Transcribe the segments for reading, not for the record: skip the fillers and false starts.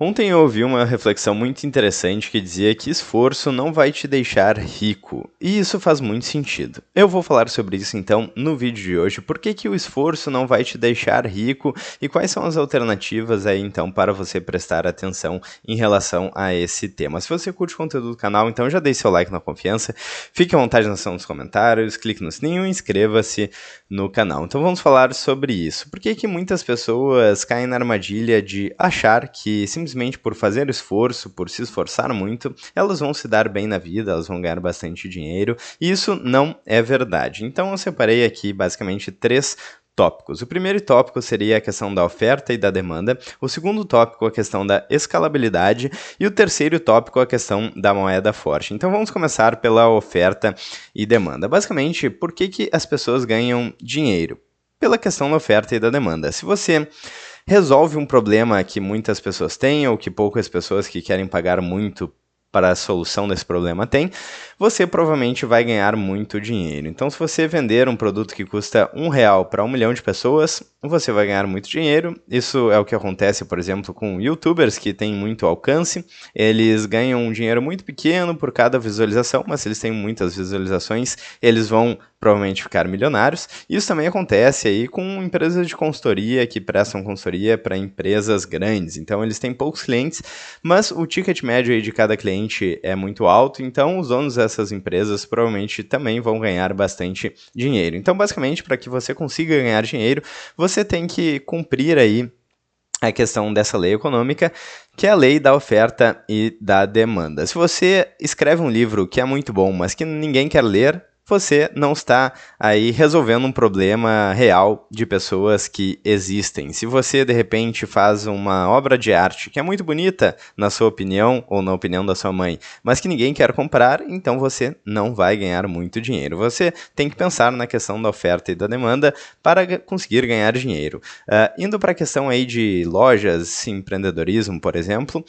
Ontem eu ouvi uma reflexão muito interessante que dizia que esforço não vai te deixar rico, e isso faz muito sentido. Eu vou falar sobre isso então no vídeo de hoje, por que o esforço não vai te deixar rico e quais são as alternativas aí então para você prestar atenção em relação a esse tema. Se você curte o conteúdo do canal, então já deixe seu like na confiança, fique à vontade na seção dos comentários, clique no sininho e inscreva-se no canal. Então vamos falar sobre isso. Por que muitas pessoas caem na armadilha de achar que simplesmente por fazer esforço, por se esforçar muito, elas vão se dar bem na vida, elas vão ganhar bastante dinheiro, e isso não é verdade. Então eu separei aqui basicamente 3 tópicos. O primeiro tópico seria a questão da oferta e da demanda, o segundo tópico a questão da escalabilidade e o terceiro tópico a questão da moeda forte. Então vamos começar pela oferta e demanda. Basicamente, por que as pessoas ganham dinheiro? Pela questão da oferta e da demanda. Se você resolve um problema que muitas pessoas têm ou que poucas pessoas que querem pagar muito para a solução desse problema têm, você provavelmente vai ganhar muito dinheiro. Então, se você vender um produto que custa R$1 para 1 milhão de pessoas, você vai ganhar muito dinheiro. Isso é o que acontece, por exemplo, com youtubers que têm muito alcance. Eles ganham um dinheiro muito pequeno por cada visualização, mas se eles têm muitas visualizações, eles vão provavelmente ficar milionários. Isso também acontece aí com empresas de consultoria que prestam consultoria para empresas grandes. Então, eles têm poucos clientes, mas o ticket médio aí de cada cliente é muito alto, então os donos dessas empresas provavelmente também vão ganhar bastante dinheiro. Então, basicamente, para que você consiga ganhar dinheiro, você tem que cumprir aí a questão dessa lei econômica, que é a lei da oferta e da demanda. Se você escreve um livro que é muito bom, mas que ninguém quer ler, você não está aí resolvendo um problema real de pessoas que existem. Se você, de repente, faz uma obra de arte que é muito bonita, na sua opinião, ou na opinião da sua mãe, mas que ninguém quer comprar, então você não vai ganhar muito dinheiro. Você tem que pensar na questão da oferta e da demanda para conseguir ganhar dinheiro. Indo para a questão aí de lojas, empreendedorismo, por exemplo,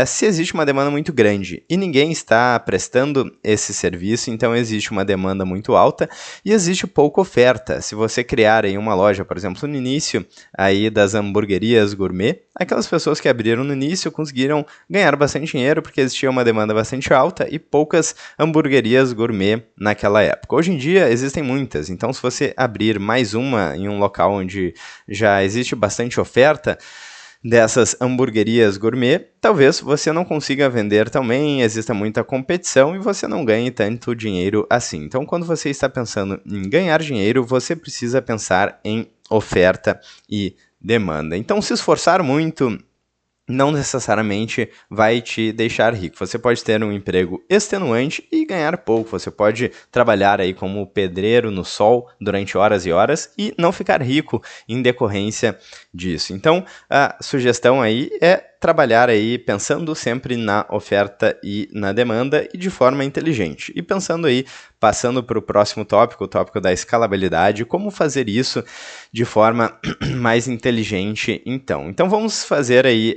se existe uma demanda muito grande e ninguém está prestando esse serviço, então existe uma demanda muito alta e existe pouca oferta. Se você criar aí uma loja, por exemplo, no início aí das hamburguerias gourmet, aquelas pessoas que abriram no início conseguiram ganhar bastante dinheiro porque existia uma demanda bastante alta e poucas hamburguerias gourmet naquela época. Hoje em dia existem muitas, então se você abrir mais uma em um local onde já existe bastante oferta dessas hamburguerias gourmet, talvez você não consiga vender também, exista muita competição e você não ganhe tanto dinheiro assim. Então, quando você está pensando em ganhar dinheiro, você precisa pensar em oferta e demanda. Então, se esforçar muito não necessariamente vai te deixar rico. Você pode ter um emprego extenuante e ganhar pouco. Você pode trabalhar aí como pedreiro no sol durante horas e horas e não ficar rico em decorrência disso. Então, a sugestão aí é trabalhar aí pensando sempre na oferta e na demanda e de forma inteligente. E pensando aí, passando para o próximo tópico, o tópico da escalabilidade, como fazer isso de forma mais inteligente então. Então vamos fazer aí,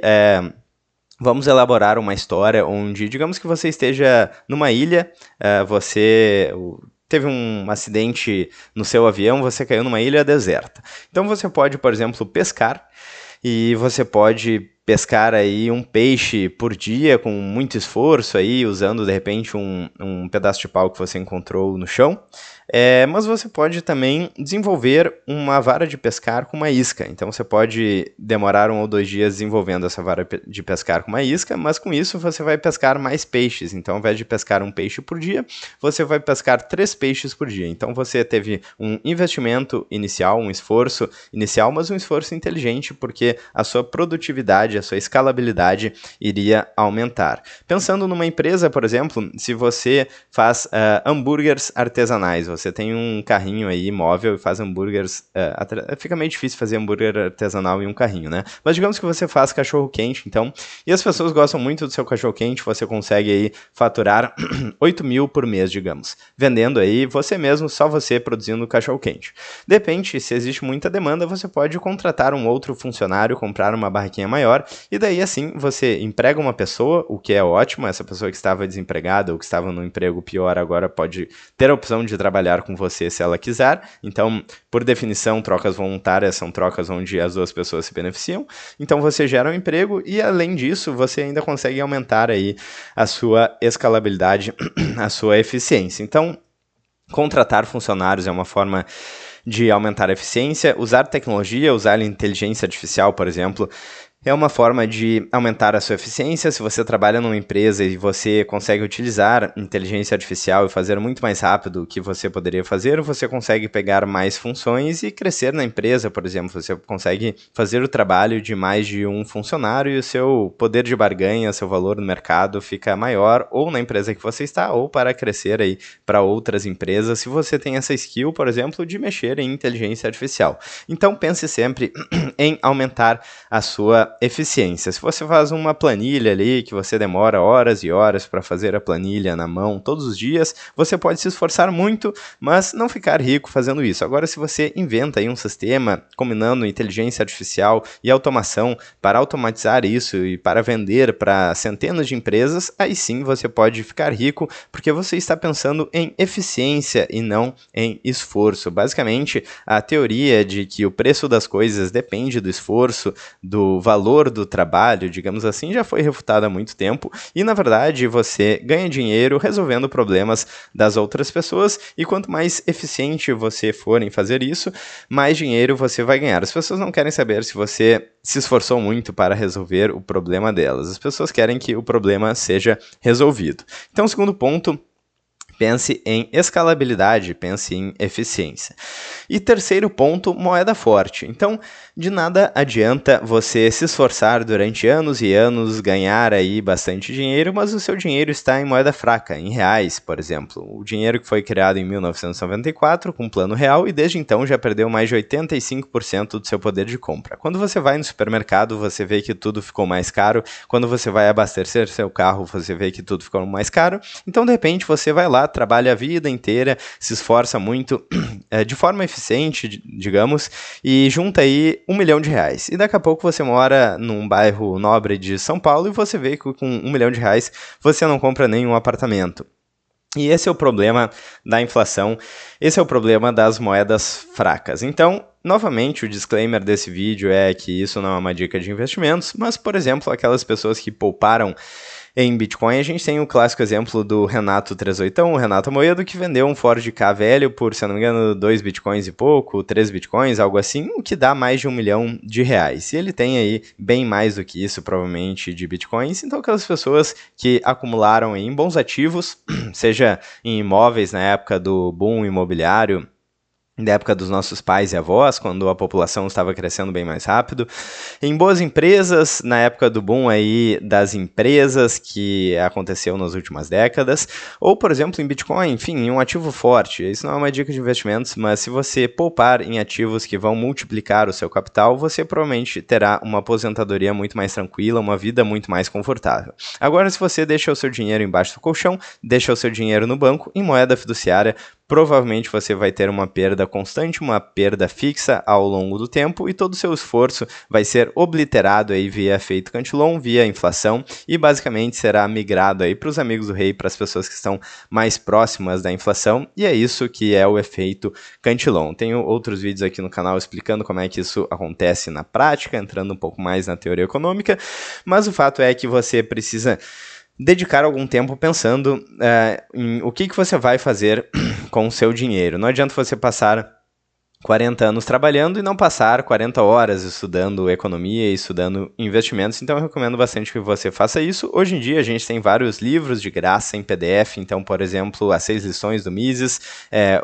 vamos elaborar uma história onde, digamos que você esteja numa ilha, você teve um acidente no seu avião, você caiu numa ilha deserta. Então você pode, por exemplo, pescar, e você pode pescar aí um peixe por dia com muito esforço aí, usando de repente um pedaço de pau que você encontrou no chão. Mas você pode também desenvolver uma vara de pescar com uma isca. Então você pode demorar 1 ou 2 dias desenvolvendo essa vara de pescar com uma isca, mas com isso você vai pescar mais peixes. Então ao invés de pescar um peixe por dia, você vai pescar 3 peixes por dia. Então você teve um investimento inicial, um esforço inicial, mas um esforço inteligente, porque a sua produtividade, a sua escalabilidade iria aumentar. Pensando numa empresa, por exemplo, se você faz hambúrgueres artesanais, você tem um carrinho aí móvel e faz hambúrgueres, fica meio difícil fazer hambúrguer artesanal em um carrinho, né? Mas digamos que você faz cachorro quente, então, e as pessoas gostam muito do seu cachorro quente, você consegue aí faturar 8 mil por mês, digamos, vendendo aí você mesmo, só você produzindo cachorro quente. Depende, se existe muita demanda, você pode contratar um outro funcionário, comprar uma barraquinha maior melhor, e daí assim você emprega uma pessoa, o que é ótimo, essa pessoa que estava desempregada ou que estava num emprego pior agora pode ter a opção de trabalhar com você se ela quiser. Então, por definição, trocas voluntárias são trocas onde as duas pessoas se beneficiam. Então você gera um emprego e, além disso, você ainda consegue aumentar aí a sua escalabilidade, a sua eficiência. Então, contratar funcionários é uma forma de aumentar a eficiência. Usar tecnologia, usar inteligência artificial, por exemplo, é uma forma de aumentar a sua eficiência. Se você trabalha numa empresa e você consegue utilizar inteligência artificial e fazer muito mais rápido o que você poderia fazer, você consegue pegar mais funções e crescer na empresa, por exemplo. Você consegue fazer o trabalho de mais de um funcionário e o seu poder de barganha, seu valor no mercado fica maior, ou na empresa que você está, ou para crescer aí para outras empresas, se você tem essa skill, por exemplo, de mexer em inteligência artificial. Então pense sempre em aumentar a sua eficiência. Se você faz uma planilha ali que você demora horas e horas para fazer a planilha na mão todos os dias, você pode se esforçar muito, mas não ficar rico fazendo isso. Agora, se você inventa aí um sistema combinando inteligência artificial e automação para automatizar isso e para vender para centenas de empresas, aí sim você pode ficar rico, porque você está pensando em eficiência e não em esforço. Basicamente, a teoria de que o preço das coisas depende do esforço, do valor do trabalho, digamos assim, já foi refutada há muito tempo, e na verdade você ganha dinheiro resolvendo problemas das outras pessoas, e quanto mais eficiente você for em fazer isso, mais dinheiro você vai ganhar. As pessoas não querem saber se você se esforçou muito para resolver o problema delas, as pessoas querem que o problema seja resolvido. Então, o segundo ponto: pense em escalabilidade, pense em eficiência. E terceiro ponto, moeda forte. Então, de nada adianta você se esforçar durante anos e anos, ganhar aí bastante dinheiro, mas o seu dinheiro está em moeda fraca, em reais, por exemplo. O dinheiro que foi criado em 1994 com plano real e desde então já perdeu mais de 85% do seu poder de compra. Quando você vai no supermercado, você vê que tudo ficou mais caro. Quando você vai abastecer seu carro, você vê que tudo ficou mais caro. Então, de repente, você vai lá, trabalha a vida inteira, se esforça muito, de forma eficiente, digamos, e junta aí R$1 milhão. E daqui a pouco você mora num bairro nobre de São Paulo e você vê que com R$1 milhão você não compra nenhum apartamento. E esse é o problema da inflação, esse é o problema das moedas fracas. Então, novamente, o disclaimer desse vídeo é que isso não é uma dica de investimentos, mas, por exemplo, aquelas pessoas que pouparam em Bitcoin, a gente tem o clássico exemplo do Renato 38, o Renato Amoedo, que vendeu um Ford Ka velho por, se eu não me engano, 2 Bitcoins e pouco, 3 Bitcoins, algo assim, o que dá mais de R$1 milhão. E ele tem aí bem mais do que isso, provavelmente, de Bitcoins. Então, aquelas pessoas que acumularam em bons ativos, seja em imóveis na época do boom imobiliário, da época dos nossos pais e avós, quando a população estava crescendo bem mais rápido, em boas empresas, na época do boom aí das empresas que aconteceu nas últimas décadas, ou, por exemplo, em Bitcoin, enfim, em um ativo forte. Isso não é uma dica de investimentos, mas se você poupar em ativos que vão multiplicar o seu capital, você provavelmente terá uma aposentadoria muito mais tranquila, uma vida muito mais confortável. Agora, se você deixa o seu dinheiro embaixo do colchão, deixa o seu dinheiro no banco, em moeda fiduciária, provavelmente você vai ter uma perda constante, uma perda fixa ao longo do tempo e todo o seu esforço vai ser obliterado aí via efeito Cantillon, via inflação e basicamente será migrado aí para os amigos do rei, para as pessoas que estão mais próximas da inflação, e é isso que é o efeito Cantillon. Tenho outros vídeos aqui no canal explicando como é que isso acontece na prática, entrando um pouco mais na teoria econômica, mas o fato é que você precisa dedicar algum tempo pensando em o que você vai fazer com o seu dinheiro. Não adianta você passar 40 anos trabalhando e não passar 40 horas estudando economia e estudando investimentos, então eu recomendo bastante que você faça isso. Hoje em dia a gente tem vários livros de graça em PDF, então, por exemplo, as 6 lições do Mises,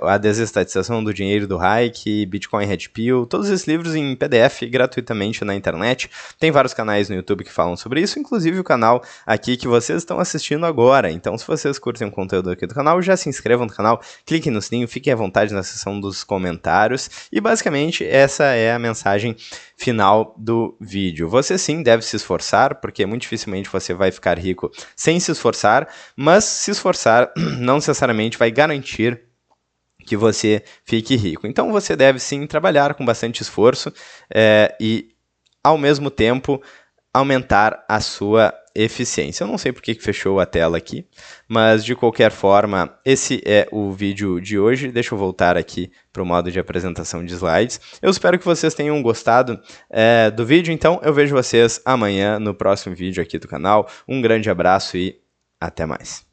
a desestatização do dinheiro do Hayek, Bitcoin Red Pill, todos esses livros em PDF gratuitamente na internet. Tem vários canais no YouTube que falam sobre isso, inclusive o canal aqui que vocês estão assistindo agora. Então, se vocês curtem o conteúdo aqui do canal, já se inscrevam no canal, cliquem no sininho, fiquem à vontade na seção dos comentários. E basicamente essa é a mensagem final do vídeo. Você sim deve se esforçar, porque muito dificilmente você vai ficar rico sem se esforçar, mas se esforçar não necessariamente vai garantir que você fique rico. Então você deve sim trabalhar com bastante esforço e ao mesmo tempo aumentar a sua eficiência. Eu não sei porque que fechou a tela aqui, mas de qualquer forma, esse é o vídeo de hoje. Deixa eu voltar aqui para o modo de apresentação de slides. Eu espero que vocês tenham gostado do vídeo, então eu vejo vocês amanhã no próximo vídeo aqui do canal. Um grande abraço e até mais.